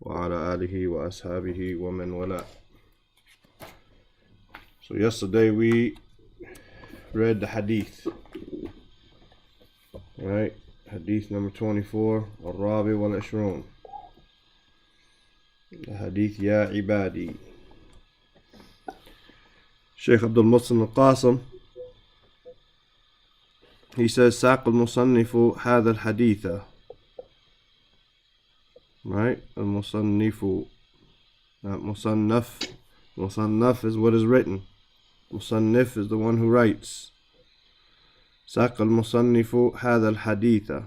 وعلى آله وأصحابه ومن والاه. So yesterday we read the Hadith, right? Hadith number 24, الرابع والعشرون. The Hadith يا عبادي. Sheikh Abdul Muhsin al-Qasim, he says ساق المصنف هذا الحديث, right? المصنف, not musannaf. Musannaf is what is written. Musannif is the one who writes. ساق المصنف هذا الحديث.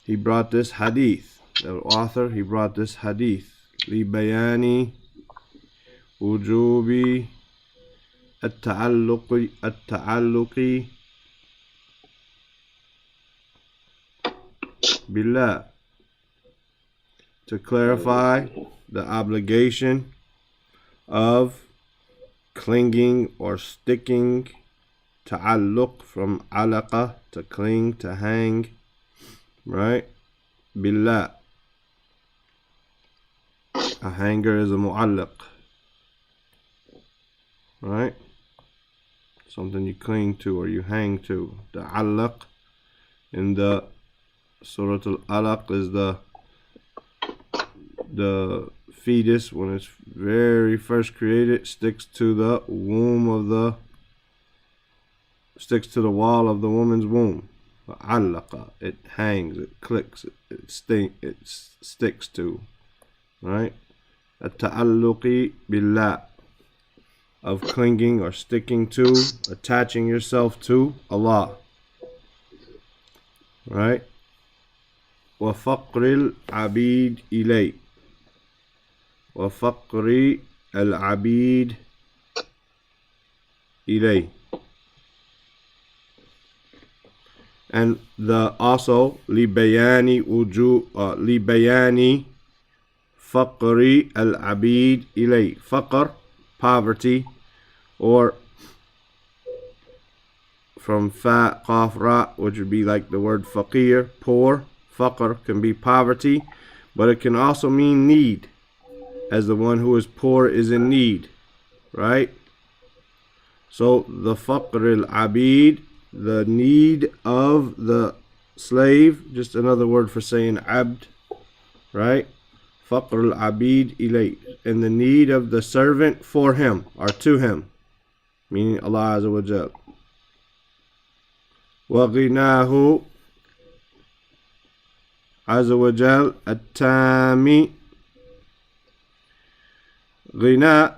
He brought this hadith. The author, he brought this hadith. لبيان وجوب التعلق بالله, to clarify the obligation of clinging or sticking. Ta'alluq from alaqa, to cling, to hang, right? Billah. A hanger is a mu'allaq, right? Something you cling to or you hang to. The allaq in the Surah Al-Alaq is the fetus, when it's very first created, sticks to the wall of the woman's womb. Allaqa, it hangs, it clicks, it sticks to, right? At-ta'alluqi billah, of clinging or sticking to, attaching yourself to Allah, right? وَفَقْرِ الْعَبِيدِ إِلَيْهِ, وَفَقْرِ الْعَبِيدِ إِلَيْهِ. And the also لِبَيَانِ لِبَيَانِ فَقْرِ الْعَبِيدِ إِلَيْهِ. Faqr, poverty, or from fa, qaf, ra, which would be like the word faqir, poor. Faqr can be poverty, but it can also mean need, as the one who is poor is in need, right? So the faqr al-abid, the need of the slave, just another word for saying abd, right? Faqr al-abid ilay, and the need of the servant for him or to him, meaning Allah Azza wa Jal. Wa ghinahu Azza wa Jal at-tami. Ghina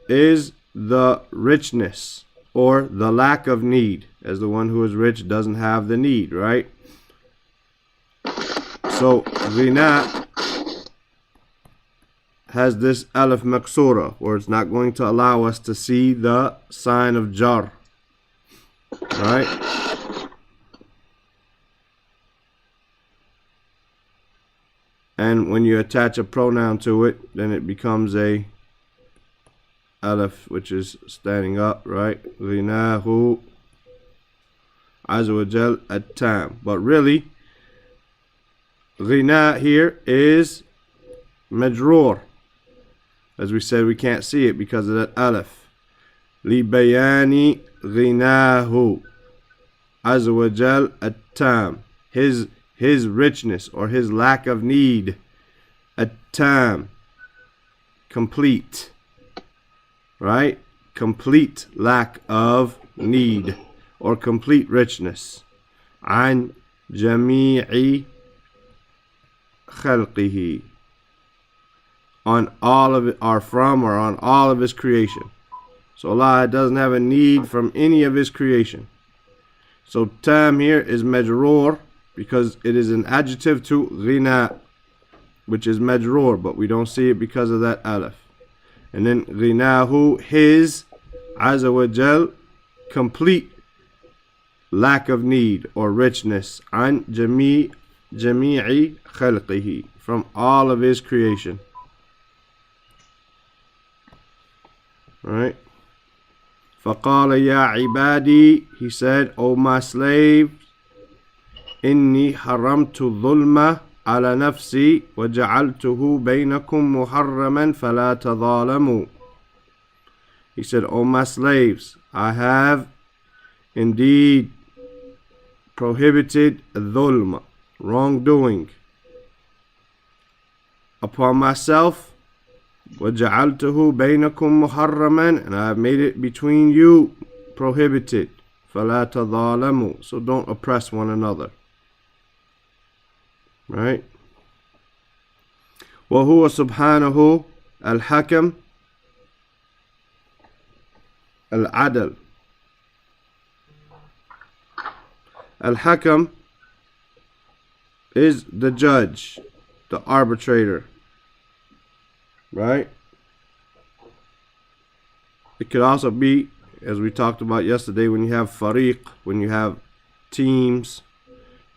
is the richness or the lack of need, as the one who is rich doesn't have the need, right? So ghina has this alif maksura, where it's not going to allow us to see the sign of jar, right? And when you attach a pronoun to it, then it becomes a alif, which is standing up, right? Ghinahu Azza wa Jal at-tam. But really, ghina here is majroor. As we said, we can't see it because of that alif. Li bayani ghinahu Azza wa Jal at-tam. His richness or his lack of need. At-tam, complete, right? Complete lack of need or complete richness. An jami'i khalqihi, on all of it, or from, or on all of his creation. So Allah doesn't have a need from any of his creation. So tam here is majroor because it is an adjective to ghina, which is majroor, but we don't see it because of that alif. And then ghinahu, his, Azza wa Jal, complete lack of need or richness. An jami'i khalqihi, from all of his creation. Right? فَقَالَ يَا عِبَادِي, he said, O my slave, إِنِّي حَرَمْتُ الظُّلْمَ على نفسي وجعلته بينكم محرما فلا تظالموا. He said, O my slaves, I have indeed prohibited dhulm, wrongdoing, upon myself. وَجَعَلْتُهُ بَيْنَكُمْ مُحَرَّمًا, and I have made it between you prohibited. فَلَا تَظَالَمُوا, so don't oppress one another. Right? وَهُوَ سُبْحَانَهُ الْحَكَمُ الْعَدْلُ. Al-Hakam is the judge, the arbitrator. Right? It could also be, as we talked about yesterday, when you have fariq, when you have teams,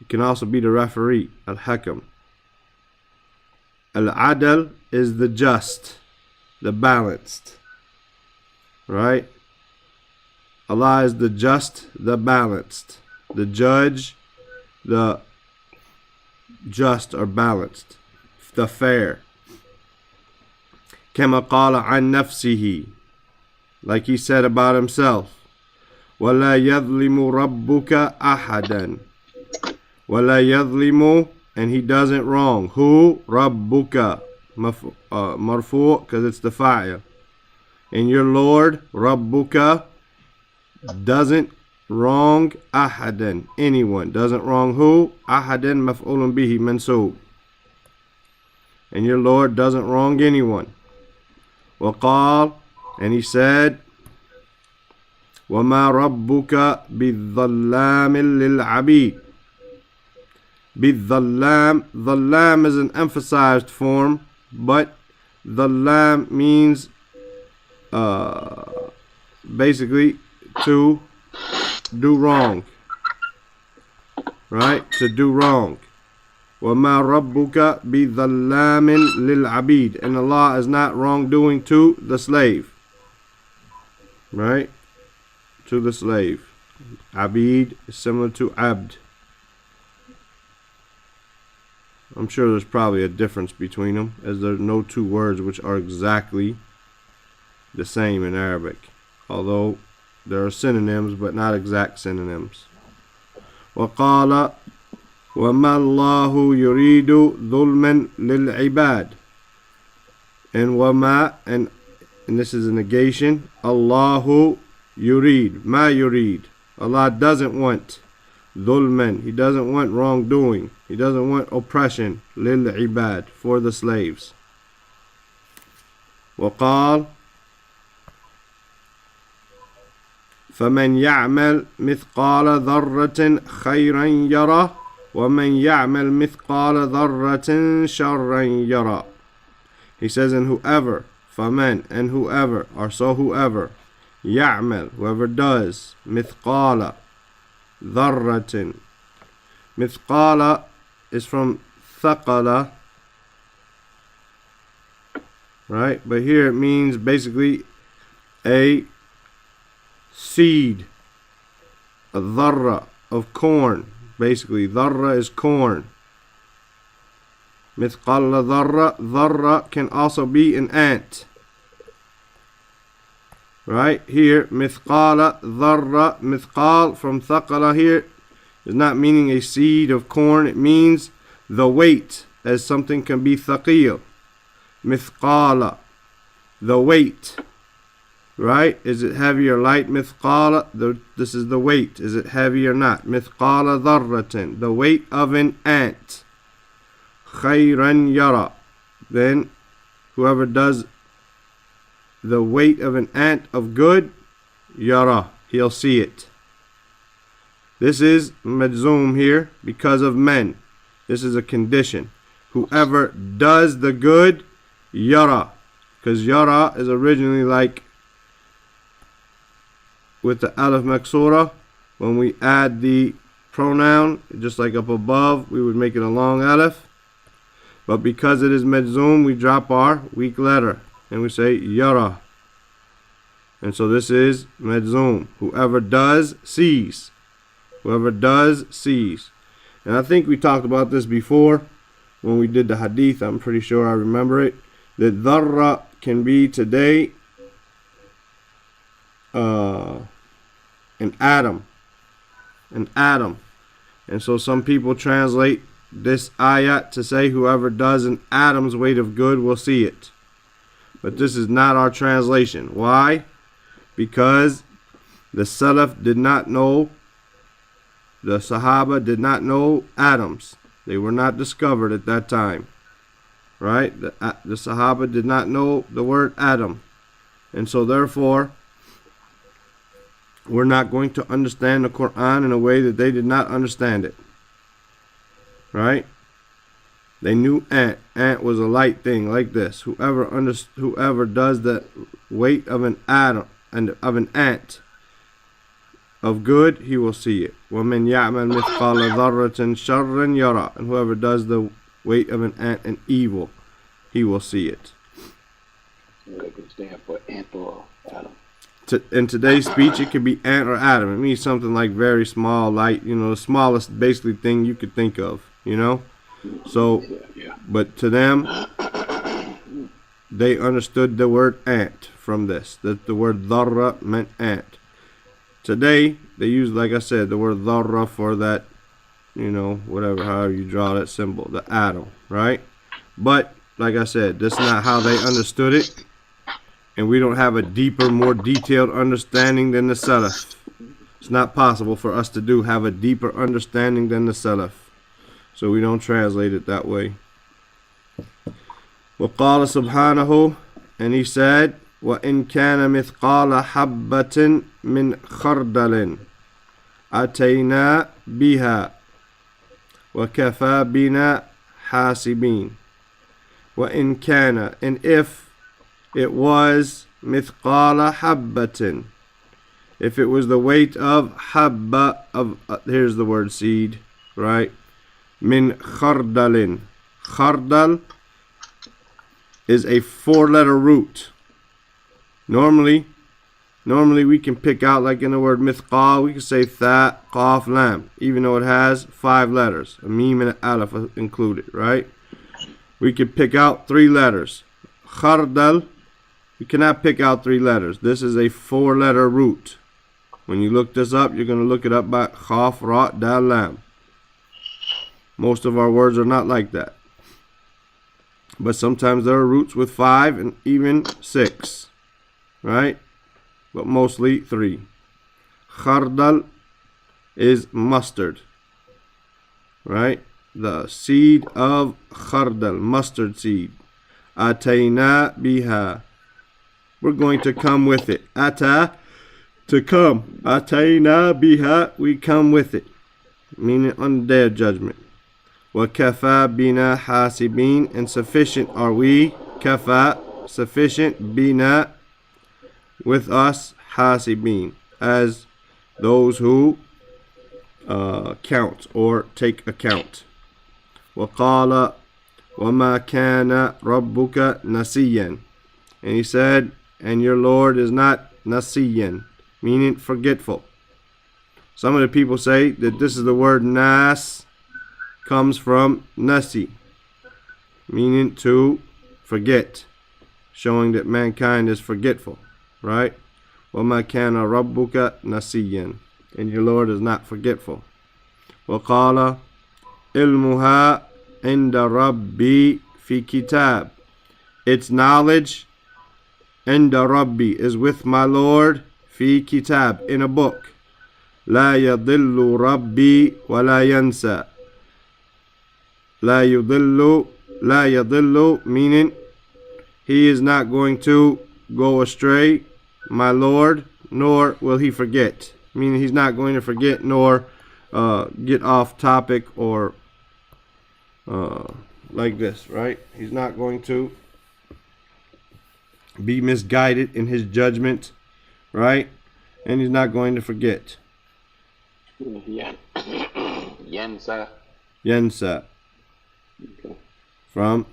it can also be the referee, al-hakam. Al-adl is the just, the balanced. Right? Allah is the just, the balanced. The judge, the just or balanced, the fair. كما قال عن نفسه, like he said about himself. ولا يظلم ربك أحدا. ولا يظلم, and he doesn't wrong. Who? ربك مرفوع, because it's the fa'il. And your Lord, ربك, doesn't wrong أحدا, anyone. Doesn't wrong who? أحدا مفعول به منصوب. And your Lord doesn't wrong anyone. وقال, and he said, وما ربك بالظلام للعبيد. بالظلام, ظلام is an emphasized form, but ظلام means basically to do wrong. Right? To do wrong. وَمَا رَبُّكَ بِظَلَّامٍ لِلْعَبِيدِ, and Allah is not wrongdoing to the slave. Right? To the slave. Abid is similar to abd. I'm sure there's probably a difference between them, as there are no two words which are exactly the same in Arabic. Although there are synonyms, but not exact synonyms. وَقَالَ وَمَا اللَّهُ يُرِيدُ ظُلْمًا لِلْعِبَادِ. And وَمَا, and this is a negation. Allahu yurid, ma yurid. Allah doesn't want dhulman. He doesn't want wrongdoing. He doesn't want oppression. لِلْعِبَادِ, for the slaves. وَقَالَ فَمَنْ يَعْمَلْ مِثْقَالَ ذَرَّةٍ خَيْرًا يَرَهُ وَمَنْ يَعْمَلْ مِثْقَالَ ذَرَّةٍ شَرًّا يَرَهُ. He says, and whoever, فَمَنْ, and whoever, or so whoever, يَعْمَلْ, whoever does, مِثْقَالَ ذَرَّةٍ. مِثْقَالَ is from ثَقَلَ, right? But here it means basically a seed, a dharra of corn. Basically, dharra is corn. Mithqala dharra, dharra can also be an ant. Right here, mithqala dharra, mithqal from thaqala here is not meaning a seed of corn. It means the weight, as something can be thaqil. Mithqala, the weight. Right? Is it heavy or light? Mithqala, this is the weight. Is it heavy or not? Mithqala dharratin, the weight of an ant. Khayran yara, then whoever does the weight of an ant of good, yara, he'll see it. This is majzoom here because of men. This is a condition. Whoever does the good, yara, because yara is originally like with the alif maksura, when we add the pronoun, just like up above, we would make it a long alif. But because it is majzoom, we drop our weak letter and we say yara. And so this is majzoom. Whoever does, sees. Whoever does, sees. And I think we talked about this before, when we did the Hadeeth. I'm pretty sure I remember it. That dharra can be today an atom. An atom. And so some people translate this ayat to say whoever does an atom's weight of good will see it. But this is not our translation. Why? Because the Salaf did not know, the Sahaba did not know atoms. They were not discovered at that time. Right? The Sahaba did not know the word atom. And so therefore, we're not going to understand the Quran in a way that they did not understand it. Right? They knew ant. Ant was a light thing like this. Whoever does the weight of an atom and of an ant of good, he will see it. وَمَنْ يَعْمَلْ مِثْقَالَ ذَرَّةٍ شَرًّا يَرَى. And whoever does the weight of an ant and evil, he will see it. It could stand for ant or atom. In today's speech, it could be ant or atom. It means something like very small, light, the smallest basically thing you could think of, So, but to them, they understood the word ant from this, that the word dharra meant ant. Today, they use, like I said, the word dharra for that, whatever, however you draw that symbol, the atom, right? But, like I said, that's not how they understood it. And we don't have a deeper, more detailed understanding than the Salaf. It's not possible for us to have a deeper understanding than the Salaf. So we don't translate it that way. وَقَالَ سُبْحَانَهُ, and he said, وَإِنْ كَانَ مِثْقَالَ حَبَّةٍ مِّنْ خَرْدَلٍ أَتَيْنَا بِهَا وَكَفَى بِنَا حَاسِبِينَ. وَإِنْ كَانَ, and if it was mithqala habbatin, if it was the weight of habba, of here's the word seed, right? Min khardalin. Khardal is a 4-letter root. Normally we can pick out, like in the word mithqal, we can say tha, qaf, lam, even though it has 5 letters, a meme and an alif included, right? We could pick out 3 letters. Khardal, you cannot pick out 3 letters. This is a 4-letter root. When you look this up, you're going to look it up by khaf, ra, dal, lam. Most of our words are not like that. But sometimes there are roots with 5 and even 6. Right? But mostly 3. Khardal is mustard. Right? The seed of khardal, mustard seed. Atayna biha. We're going to come with it. Ata, to come. Atayna biha, we come with it. Meaning on their judgment. Wa kafa bina hasibin, and sufficient are we. Kafa, sufficient. Bina, with us. Hasibin, as those who count or take account. Wa qala wa ma kana rabbuka nasiyan. And he said, and your Lord is not nasiyan, meaning forgetful. Some of the people say that this is the word nas, comes from nasi, meaning to forget, showing that mankind is forgetful, right? وَمَا كَانَ رَبُّكَ نَسِيًّا, and your Lord is not forgetful. وَقَالَ إِلْمُهَا عِنْدَ رَبِّي فِي كِتَابٍ, its knowledge عِنْدَ رَبِّي is with my Lord, في كتاب, in a book. لا يضل ربي ولا ينسى. لا يضل, meaning he is not going to go astray, my Lord, nor will he forget. Meaning he's not going to forget nor get off topic or like this, right? He's not going to be misguided in his judgment, right? And he's not going to forget. Yansa. Yansa. Okay. From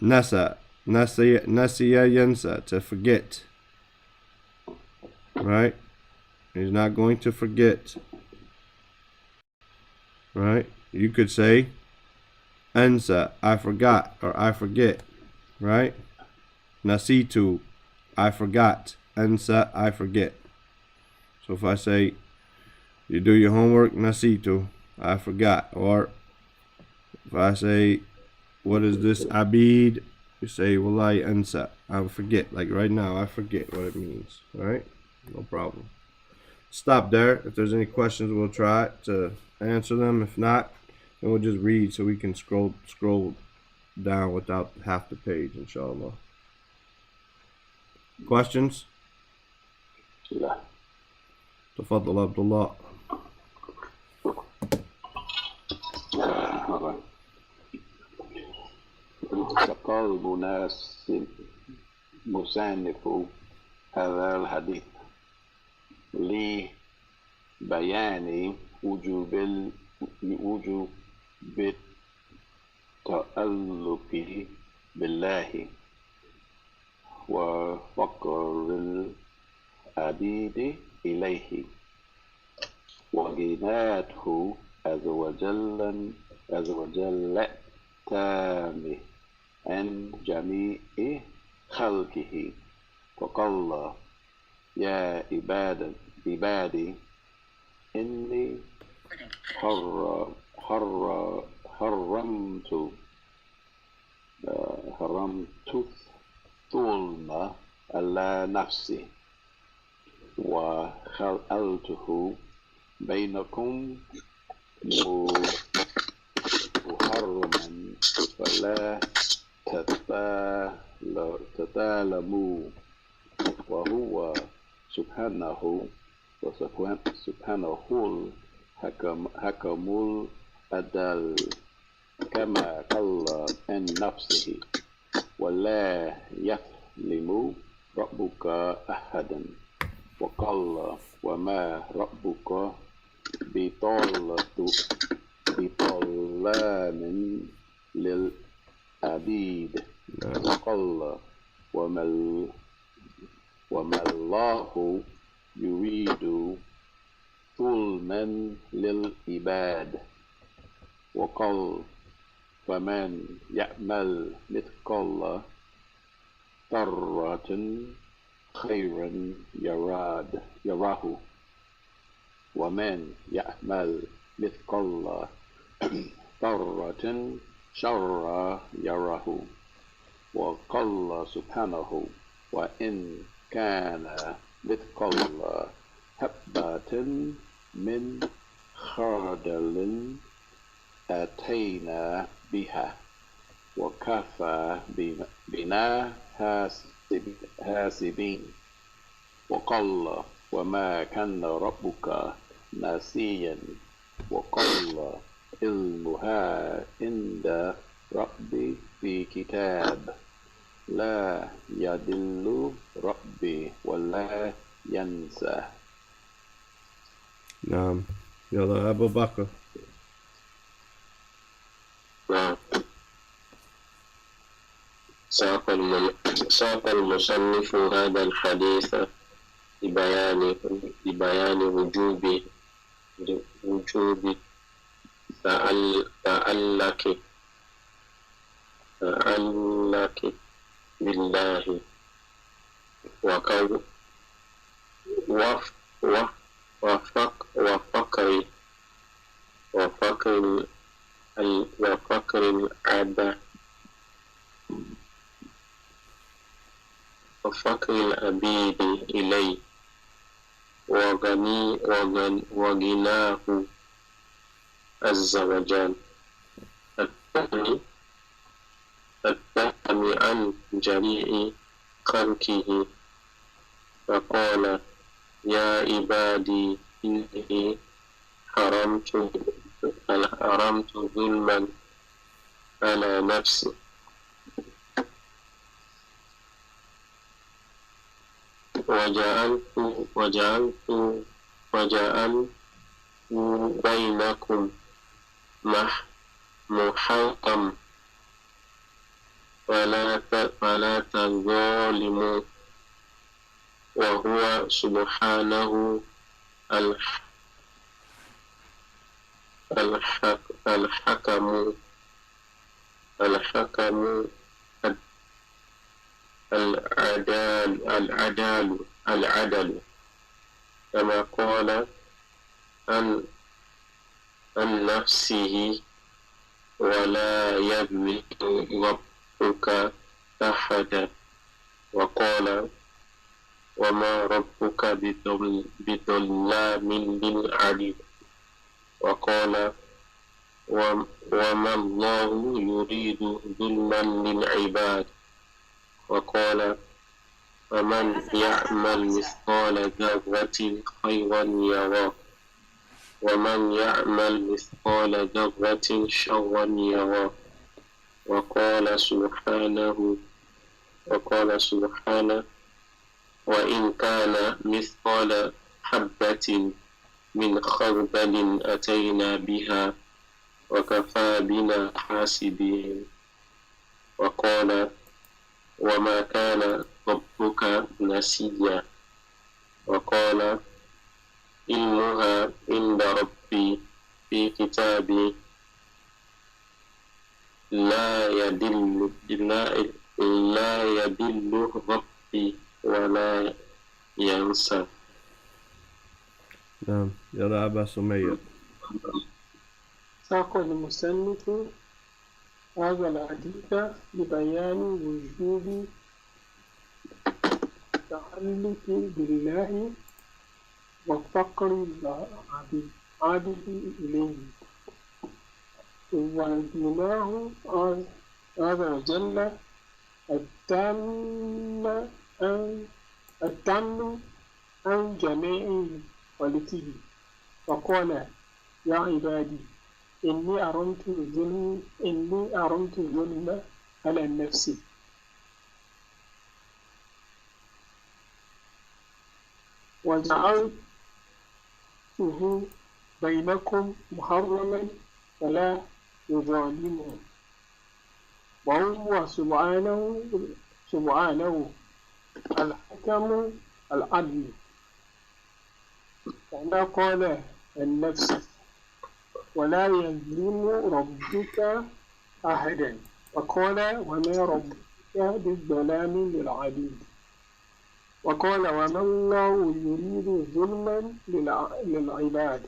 nasa. Nasiya yansa, to forget. Right? He's not going to forget. Right? You could say Ansa, I forgot or I forget, right? Nasitu, I forgot. Ansa, I forget. So if I say, you do your homework, nasitu, I forgot. Or if I say, what is this, abid, you say, wallahi ansa, I forget. Like right now, I forget what it means, all right? No problem. Stop there. If there's any questions, we'll try to answer them. If not, then we'll just read so we can scroll down without half the page, inshallah. Questions? لا. تفضل عبد الله. سقى المصنف هذا الحديث لبيان وجوب التألق بالله وفقر العبيد إليه وغناته عز وجل تامه عن جميع خلقه فقال يا عبادي إني حرمت الظلم على نفسي وخلقته بينكم محرما فلا تتظالموا وهو سبحانه الحكم العدل كما قال عن نفسه ولا يظلم ربك أحدا وقال وما ربك بظلام للعبيد وقال وما الله يريد ظلما للعباد وقال فمن يعمل مثقال ذرة خيرا يراه ومن يعمل مثقال ذرة شرا يراه وقال سبحانه وإن كان مثقال حبة من خردل أتينا بها وكفى بنا حاسبين وقال وما كان ربك ناسيا وقال علمها عند ربي في كتاب لا يضل ربي ولا ينسى. نعم. يلا أبو بكر. ساق المصنف هذا الحديث لبيان وجوب تعلق بالله وفقر العبيد إليه وغناه عز وجل التام عن جميع خلقه فقال يا عبادي إني حرمت ظلما على نفسي وجعلت بينكم محرما فلا تظالموا وهو سبحانه الحكم الحكم العدل كما قال عن نفسه ولا يظلم ربك أحدا وقال وما ربك بظلام للعبيد وقال وما الله يريد ظلما للعباد وقال فمن يعمل مثقال ذرة خيرا يره ومن يعمل مثقال ذرة شرا يره وقال سبحانه وإن كان مثقال حبة من خردل أتينا بها وكفى بنا حاسبين وقال وما كان ربك نسيا وقال علمها عند ربي في كتابي لا يدل ربي ولا ينسى. نعم. يا أبا سمية. ساق المصنف هذا الحديث لبيان وجوب التعلق بالله وفقر العابد إليه وغناه عز وجل التام عن جميع خلقه فقال يا عبادي إني أرمت الظلم على النفس وجعلته بينكم محرما فلا يظالمون وهو سبحانه الحكم العدل كما قال النفس ولا يظلم ربك أحدا وقال وما ربك بالظلام للعبيد وقال وما الله يريد ظلما للعباد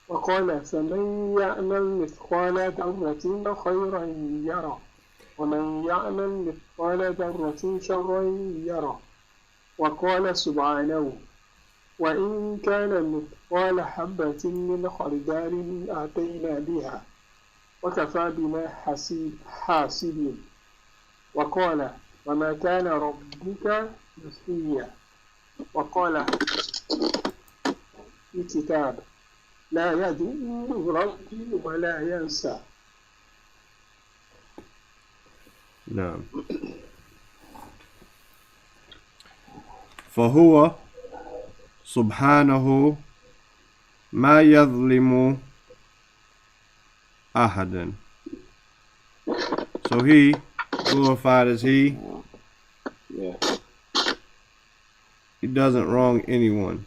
وقال فمن يعمل مثقال ذرة خيرا يره ومن يعمل مثقال ذرة شرا يره وقال سبحانه وإن كان مثقال حبة من خردل أتينا بها وكفى بنا حاسبين وقال وما كان ربك نسيا وقال في كتاب لا يضل ربي ولا ينسى. نعم. فهو سبحانه ما يظلم أحدا. So he, glorified as he, Yeah. he doesn't wrong anyone.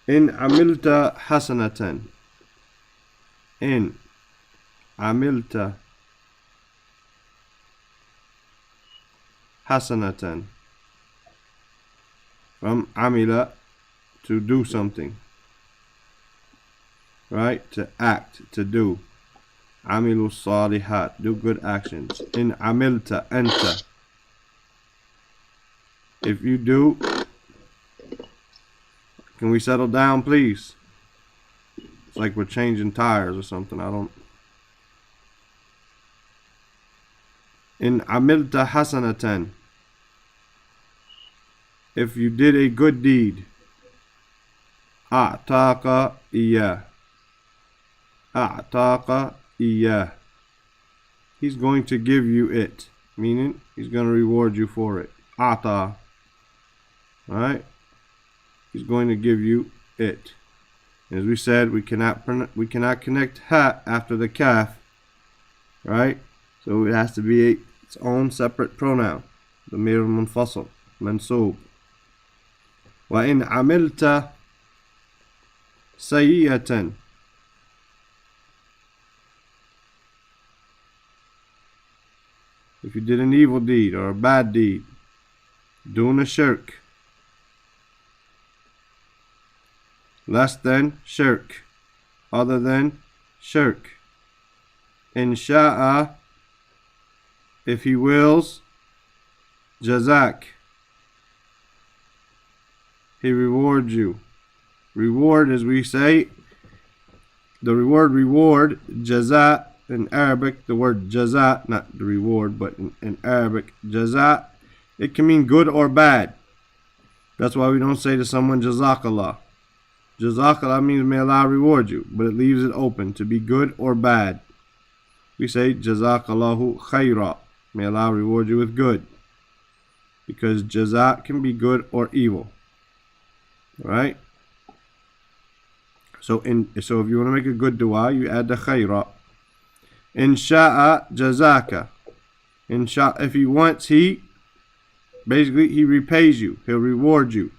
إن عملت حسنة إن عملت حسنة from عمل to do something, right? To act, to do. عملوا الصالحات, do good actions. إن عملت أنت, if you do. Can we settle down, please? It's like we're changing tires or something. I don't. In amilta hasanatan, if you did a good deed, a'taqa iyah. A'taqa iyah. He's going to give you it, meaning he's going to reward you for it. A'ta. Alright? He's going to give you it. As we said, we cannot connect ha after the kaf, right? So it has to be its own separate pronoun. ضمير منفصل منصوب. وإن عملت سيئة if you did an evil deed or a bad deed. Duna shirk. Less than shirk. Other than shirk. In sha'a, if he wills, jazak, he rewards you. Reward, as we say, the word reward, jaza, in Arabic, the word jaza, not the reward, but in Arabic, jaza, it can mean good or bad. That's why we don't say to someone, jazakallah. Jazakallah means may Allah reward you, but it leaves it open to be good or bad. We say, jazakallahu khayra, may Allah reward you with good. Because jaza can be good or evil. Right? So if you want to make a good dua, you add the khayra. In sha'a jazaka. In sha'a, if he wants, he repays you. He'll reward you.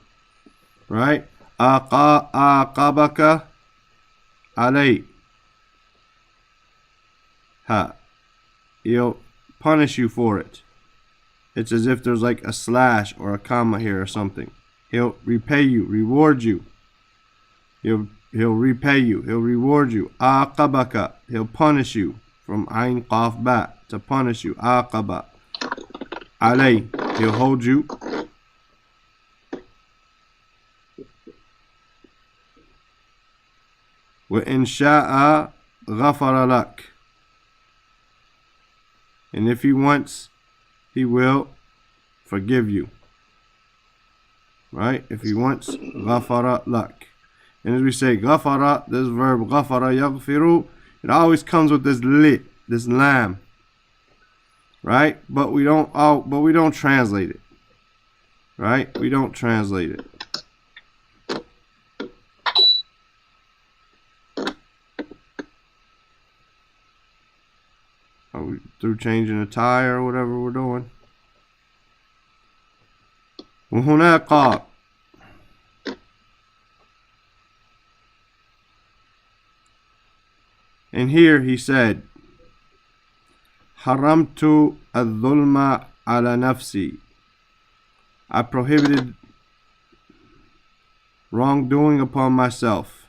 Right? Aqabaka alay. Ha. He'll punish you for it. It's as if there's like a slash or a comma here or something. He'll repay you, reward you. He'll repay you, he'll reward you. Aqabaka, he'll punish you. From ayn qaf ba, to punish you. Aqaba. Alay, he'll hold you. Wa in sha'a ghafara lak. And if he wants, he will forgive you. Right? If he wants, ghafara lak. And as we say, ghafara, this verb, ghafara yaghfiru, it always comes with this lit, this lam. Right? But we don't translate it. Right? We don't translate it. Are we through changing a tire or whatever we're doing? وهناك. And here he said, حرمت الظلم على نفسي. I prohibited wrongdoing upon myself.